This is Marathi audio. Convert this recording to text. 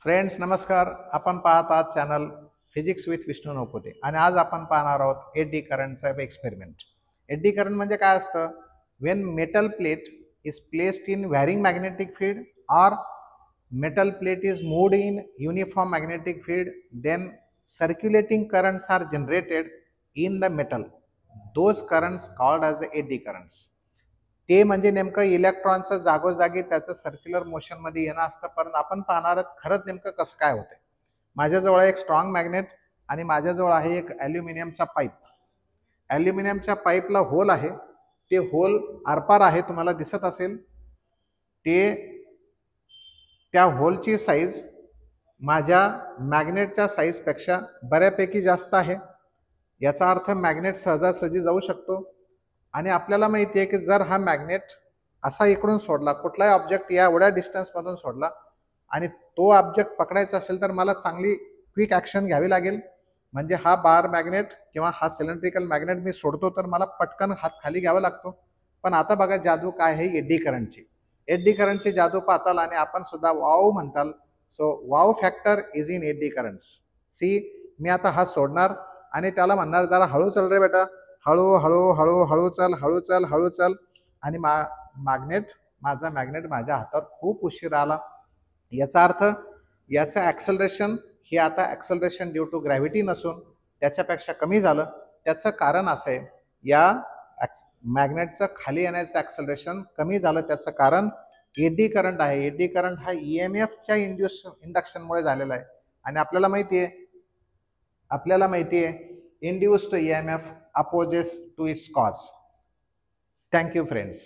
फ्रेंड्स नमस्कार. आपण पाहत आहात channel physics with Vishnu Navpute आणि आज आपण पाहणार आहोत एडी करंटचा एक्सपेरिमेंट. एडी करंट म्हणजे काय असतं? Wien metal plate is placed in varying magnetic field और metal plate is moved in uniform magnetic field, then circulating currents are generated in the metal. Those currents called as eddy currents. ते म्हणजे नेमकं इलेक्ट्रॉनचं जागोजागी त्याचं सर्क्युलर मोशन मध्ये येणं असतं. पण आपण पाहणार आहोत खरंच नेमकं कसं काय होतंय. माझ्याजवळ एक स्ट्रॉंग मॅग्नेट आणि माझ्याजवळ आहे एक ॲल्युमिनियमचा पाईप. ॲल्युमिनियमच्या पाईपला होल आहे. ते होल आरपार आहे, तुम्हाला दिसत असेल. त्या होलची साईज माझ्या मॅग्नेटच्या साईजपेक्षा बऱ्यापैकी जास्त आहे. याचा अर्थ मॅग्नेट सहजासहजी जाऊ शकतो. आणि आपल्याला माहिती आहे की जर हा मॅग्नेट असा इकडून सोडला, कुठलाही ऑब्जेक्ट या एवढ्या डिस्टन्समधून सोडला आणि तो ऑब्जेक्ट पकडायचा असेल तर मला चांगली क्विक ॲक्शन घ्यावी लागेल. म्हणजे हा बार मॅग्नेट किंवा हा सिलेंड्रिकल मॅग्नेट मी सोडतो तर मला पटकन हात खाली घ्यावा लागतो. पण आता बघा जादू काय आहे एडी करंटची. एडी करंटची जादू पाहताल आणि आपण सुद्धा वाव म्हणताल. So wow factor is in eddy currents. See, मी आता हा सोडणार आणि त्याला म्हणणार जरा हळू चल रे बेटा, हळू हळू हळू हळू चल, हळू चल, हळू चल. आणि माझा मॅग्नेट माझ्या हातावर खूप उशीर आला. याचा अर्थ याचं ॲक्सेलरेशन हे आता ॲक्सेलरेशन ड्यू टू ग्रॅव्हिटी नसून त्याच्यापेक्षा कमी झालं. त्याचं कारण असं आहे, या मॅग्नेटचं खाली येण्याचं ॲक्सेलरेशन कमी झालं. त्याचं कारण एडी करंट आहे. एडी करंट हा EMFच्या इंडक्शनमुळे झालेला आहे. आणि आपल्याला माहिती आहे induced EMF opposes to its cause. Thank you friends.